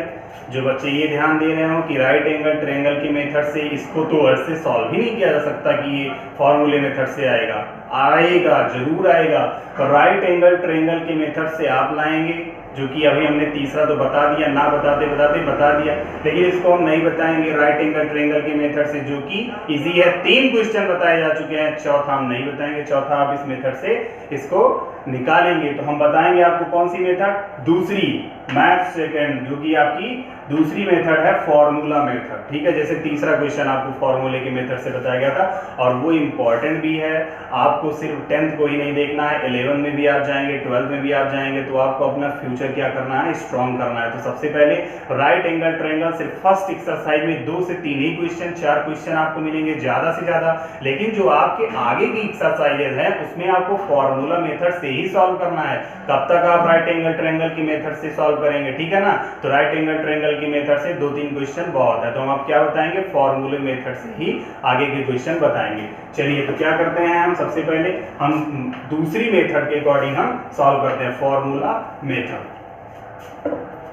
जो बच्चे ये ध्यान दे रहे हो कि राइट एंगल ट्रायंगल के मेथड से इसको तो ऐसे सॉल्व ही नहीं किया जा सकता कि ये फॉर्मूले मेथड से आएगा, आएगा जरूर आएगा। तो राइट एंगल ट्रायंगल के मेथड से आप लाएंगे, जो कि अभी हमने तीसरा तो बता दिया, ना बताते बताते बता दिया, लेकिन इसको हम नहीं बताएंगे राइट एंगल ट्रायंगल के मेथड से, जो कि इजी है। 3 क्वेश्चन बताए जा चुके हैं, चौथा हम नहीं बताएंगे, चौथा आप इस मेथड से इसको निकालेंगे। तो हम बताएंगे आपको कौन सी मेथड, दूसरी मैथ सेकंड, जो कि आपकी दूसरी मेथड है फॉर्मूला मेथड। ठीक है, जैसे तीसरा क्वेश्चन आपको फॉर्मूले के मेथड से बताया गया था और वो इंपॉर्टेंट भी है। आपको सिर्फ 10th को ही नहीं देखना है, 11 में भी आप जाएंगे, 12 में भी आप जाएंगे, तो आपको अपना फ्यूचर क्या करना है, स्ट्रॉन्ग करना है। तो सबसे पहले राइट एंगल ट्रायंगल सिर्फ फर्स्ट एक्सरसाइज में 2 से 3 ही क्वेश्चन, 4 क्वेश्चन आपको मिलेंगे ज्यादा से ज्यादा, लेकिन जो आपके आगे की एक्सरसाइजेज हैं उसमें आपको फॉर्मूला मेथड से ही सॉल्व करना है। कब तक आप राइट एंगल ट्रायंगल की मेथड से सॉल्व करेंगे, ठीक है ना। तो राइट एंगल ट्रायंगल की मेथड से 2-3 क्वेश्चन बहुत है, तो हम आप क्या बताएंगे, फॉर्मूले मेथड से ही आगे के क्वेश्चन बताएंगे। चलिए तो क्या करते हैं हम, सबसे पहले हम दूसरी मेथड के अकॉर्डिंग हम सॉल्व करते हैं, फॉर्मूला मेथड।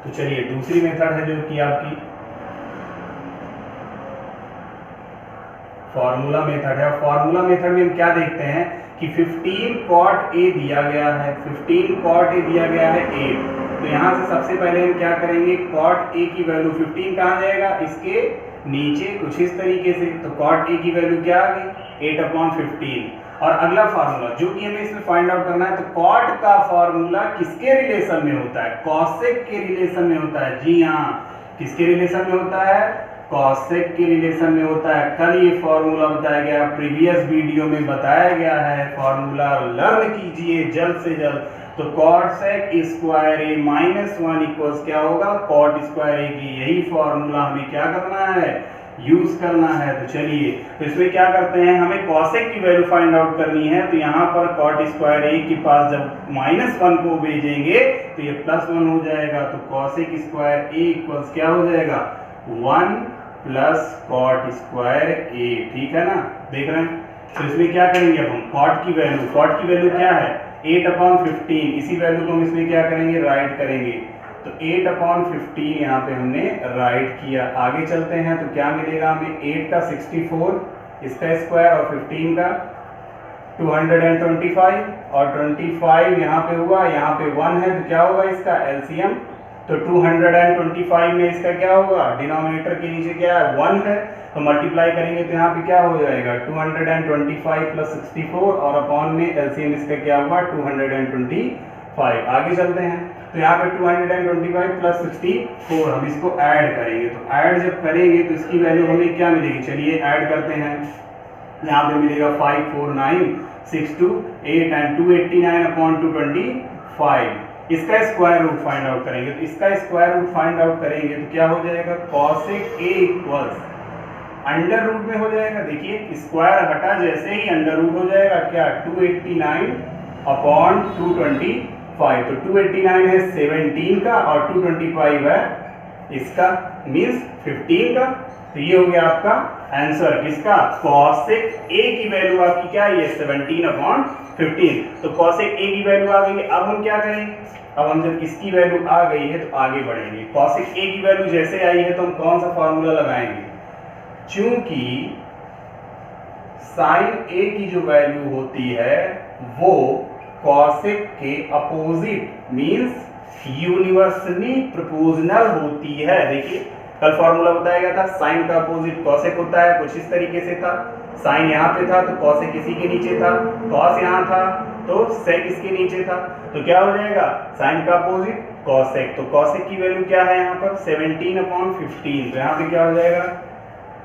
तो चलिए दूसरी मेथड है जो कि आपकी फॉर्मूला मेथड है। फॉर्मूला मेथड में हम क्या देखते हैं कि 15 cot a दिया गया है, 15 cot a दिया गया है 8। तो यहाँ से सबसे पहले हम क्या करेंगे, cot a की वैल्यू 15 कहाँ जाएगा, इसके नीचे कुछ इस तरीके से। तो cot a की वैल्यू क्या आ गई, 8/15। और अगला फार्मूला जो कि हमें इसमें फाइंड आउट करना है, तो cot का फार्मूला किसके रिलेशन में होता है, cosec के रिलेशन में होता है। जी हाँ, किसके रिलेशन में होता है, cosec के रिलेशन में होता है। कल ये फॉर्मूला बताया गया, प्रीवियस वीडियो में बताया गया है, फॉर्मूला लर्न कीजिए जल्द से जल्द। तो cosec स्क्वायर a -1 इक्वल्स क्या होगा, cot स्क्वायर a की। यही फॉर्मूला हमें क्या करना है, यूज करना है। तो चलिए तो इसमें क्या करते हैं, हमें cosec की वैल्यू फाइंड आउट करनी है। तो यहाँ पर cot स्क्वायर a के पास जब -1 को भेजेंगे तो ये +1 हो जाएगा। तो cosec स्क्वायर a इक्वल्स क्या हो जाएगा, 1 + cot स्क्वायर a। ठीक है ना, देख रहे हैं। तो इसमें क्या करेंगे अब हम, cot की वैल्यू क्या है, 8/15। इसी वैल्यू को हम इसमें क्या करेंगे, राइट करेंगे। तो 8/15 यहाँ पे हमने राइट किया। आगे चलते हैं तो क्या मिलेगा हमें, 8 का 64, इसका स्क्वायर और 15 का 225, और 25 यहाँ पे हुआ, यहाँ पे 1 है तो क्या होगा इसका एलसीएम। तो 225 में इसका क्या होगा, डिनोमिनेटर के नीचे क्या है, 1 है, तो मल्टीप्लाई करेंगे तो यहाँ पे क्या हो जाएगा, 225 + 64, और अपॉन में एलसीएम इसका क्या हुआ, 225। आगे चलते हैं तो यहाँ पे 225 + 64 हम इसको ऐड करेंगे। तो ऐड जब करेंगे तो इसकी वैल्यू हमें क्या मिलेगी, चलिए ऐड करते हैं। यहाँ पे मिलेगा 54962 एंड 289/225। इसका स्क्वायर रूट फाइंड आउट करेंगे। तो इसका स्क्वायर रूट फाइंड आउट करेंगे तो क्या हो जाएगा, cosec a equals under root में हो जाएगा। देखिए स्क्वायर हटा जैसे ही अंडर रूट हो जाएगा, क्या 289/225। तो 289 है 17 का और 225 है इसका मीन्स 15 का। तो ये हो गया आपका आंसर किसका, कॉसेक ए की वैल्यू आपकी क्या है, 17/15। तो कॉसेक ए की वैल्यू आ गई। अब हम क्या करें, अब हम जब इसकी वैल्यू आ गई है तो आगे बढ़ेंगे। कॉसेक ए की वैल्यू जैसे आई है तो हम कौन सा फॉर्मूला लगाएंगे, चूंकि साइन ए की जो वैल्यू होती है वो कॉसेक के अपोजिट मींस यूनिवर्सली प्रोपोर्शनल होती है। देखिए कल फॉर्मूला बताया गया था, साइन का अपोजिट कॉसेक होता है, कुछ इस तरीके से था। साइन यहाँ पे था तो कॉसेक इसी के नीचे था, कॉस यहाँ था तो सेक इसके नीचे था। तो क्या हो जाएगा, साइन का अपोजिट कॉसेक। तो कॉसेक की वैल्यू क्या है यहाँ पर 17/15। तो यहाँ पे क्या हो जाएगा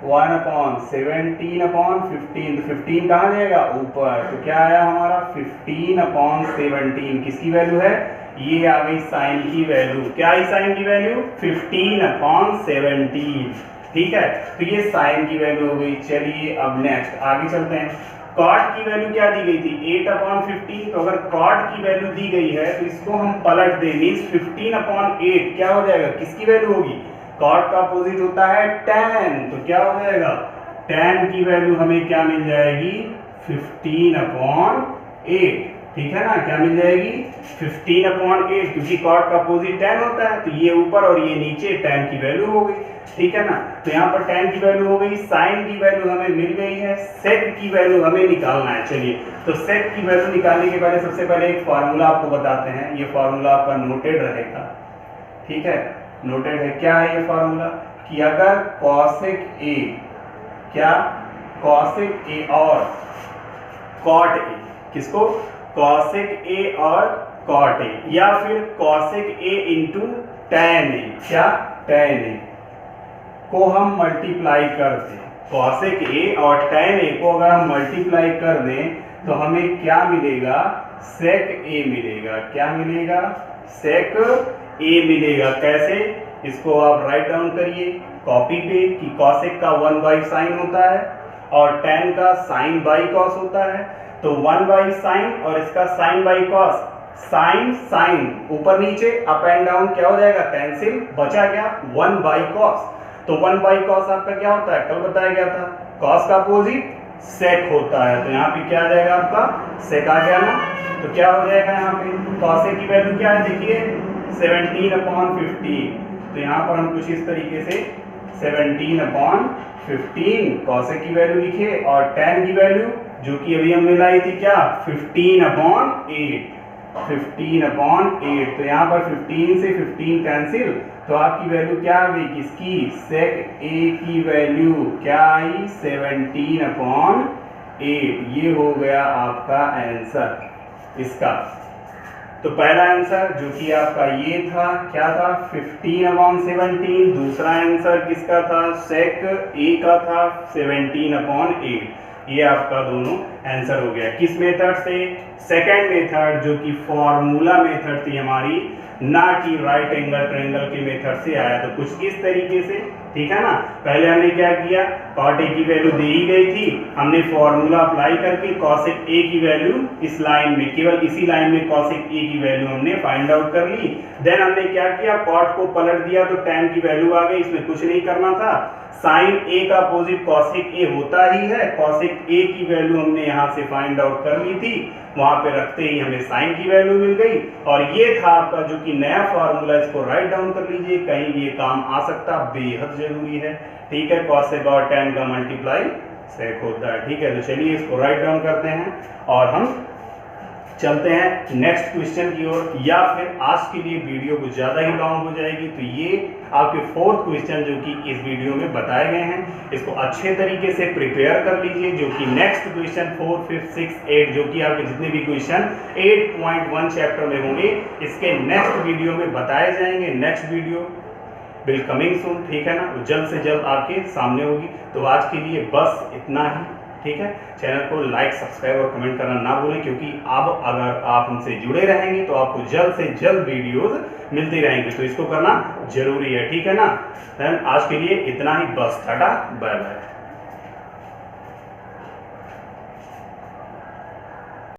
1/17/15। तो 15 कहाँ जाएगा ऊपर, तो क्या आया हमारा 15/17। किसकी वैल्यू है, ये आ गई साइन की वैल्यू। क्या आई साइन की वैल्यू 15/17। ठीक है, तो ये साइन की वैल्यू हो गई। चलिए अब नेक्स्ट आगे चलते हैं। कॉट की वैल्यू क्या दी गई थी 8/15। तो अगर कॉट की वैल्यू दी गई है तो इसको हम पलट दें, मींस 15/8 क्या हो जाएगा, किसकी वैल्यू होगी, कॉट का अपोजिट होता है tan। तो क्या हो जाएगा, tan की वैल्यू हमें क्या मिल जाएगी 15/8। ठीक है ना, क्या मिल जाएगी 15/8, क्योंकि कॉट का अपोजिट tan होता है। तो ये ऊपर और ये नीचे tan की वैल्यू हो गई। ठीक है ना, तो यहाँ पर tan की वैल्यू हो गई, साइन की वैल्यू हमें मिल गई है, सेक की वैल्यू हमें निकालना है। चलिए तो सेक की वैल्यू निकालने के पहले सबसे पहले एक फार्मूला आपको बताते हैं। ये फार्मूला आपका नोटेड रहेगा। ठीक है, नोटेड है। क्या है ये फार्मूला, कि अगर कॉसेक ए, क्या कॉसेक ए और कॉट ए, किसको, कॉसेक ए और कॉट ए, या फिर cosec A into tan A, क्या टैन ए को हम मल्टीप्लाई कर दें, कॉसेक ए और टैन ए को अगर हम मल्टीप्लाई कर दें तो हमें क्या मिलेगा, सेक ए मिलेगा। क्या मिलेगा, सेक ए मिलेगा। कैसे, इसको आप राइट डाउन करिए कॉपी पे कि कॉसेक का 1/sin होता है और tan का sin बाई कॉस होता है। तो 1/sin और इसका sin by cos, sine sine ऊपर नीचे अप एंड डाउन क्या हो जाएगा, कैंसिल, बचा क्या 1/cos। तो 1/cos आपका क्या होता है, कल बताया गया था, cos का अपोजिट सेक होता है। तो यहाँ पे क्या आ जाएगा आपका सेक आ गया ना। तो क्या हो जाएगा यहाँ पे, cos की वैल्यू क्या है देखिए 17/15। तो यहाँ पर हम कुछ इस तरीके से 17/15 cos की वैल्यू लिखे और tan की वैल्यू जो कि अभी हमने लाई थी क्या 15/8। 15/8। तो यहाँ पर 15 से 15 कैंसिल, तो आपकी वैल्यू क्या आ गई, किसकी, सेक ए की वैल्यू क्या आई 17/8। ये हो गया आपका आंसर इसका। तो पहला आंसर जो कि आपका ये था, क्या था 15/17। दूसरा आंसर किसका था, सेक ए का था 17/8। ये आपका दोनों आंसर हो गया। किस मेथड से, सेकंड मेथड जो कि फॉर्मूला मेथड थी हमारी, ना कि राइट एंगल ट्रायंगल के मेथड से आया। तो कुछ इस तरीके से, ठीक है ना। पहले हमने क्या किया, कॉट ए की वैल्यू दे ही गई थी, हमने फॉर्मूला अप्लाई करके कॉसेक ए की वैल्यू इस लाइन में, केवल इसी लाइन में कॉसेक ए की वैल्यू हमने फाइंड आउट कर ली। देन हमने क्या किया, कॉट को पलट दिया तो tan की वैल्यू आ गई, इसमें कुछ नहीं करना था। साइन ए का अपोजिट कॉसेक ए होता ही है, कॉसेक ए की वैल्यू हमने यहाँ से फाइंड आउट कर ली थी, वहां पे रखते ही हमें साइन की वैल्यू मिल गई। और ये था आपका जो कि नया फॉर्मूला, इसको राइट डाउन कर लीजिए, कहीं भी ये काम आ सकता, बेहद जरूरी है। ठीक है, कॉसेक और tan का मल्टीप्लाई सेक होता है। ठीक है, तो चलिए इसको राइट डाउन करते हैं और हम चलते हैं नेक्स्ट क्वेश्चन की ओर, या फिर आज के लिए वीडियो कुछ ज़्यादा ही लॉन्ग हो जाएगी। तो ये आपके फोर्थ क्वेश्चन जो कि इस वीडियो में बताए गए हैं, इसको अच्छे तरीके से प्रिपेयर कर लीजिए, जो कि नेक्स्ट क्वेश्चन 4, 5, 6, 8 जो कि आपके जितने भी क्वेश्चन 8.1 चैप्टर में होंगे, इसके नेक्स्ट वीडियो में बताए जाएंगे। Next video will coming soon, ठीक है ना, वो जल्द से जल्द आपके सामने होगी। तो आज के लिए बस इतना ही, ठीक है। चैनल को लाइक, सब्सक्राइब और कमेंट करना ना भूलें, क्योंकि अब अगर आप हमसे जुड़े रहेंगे तो आपको जल्द से जल्द वीडियोस मिलती रहेंगी, तो इसको करना जरूरी है, ठीक है ना। आज के लिए इतना ही, बस टाटा बाय बाय।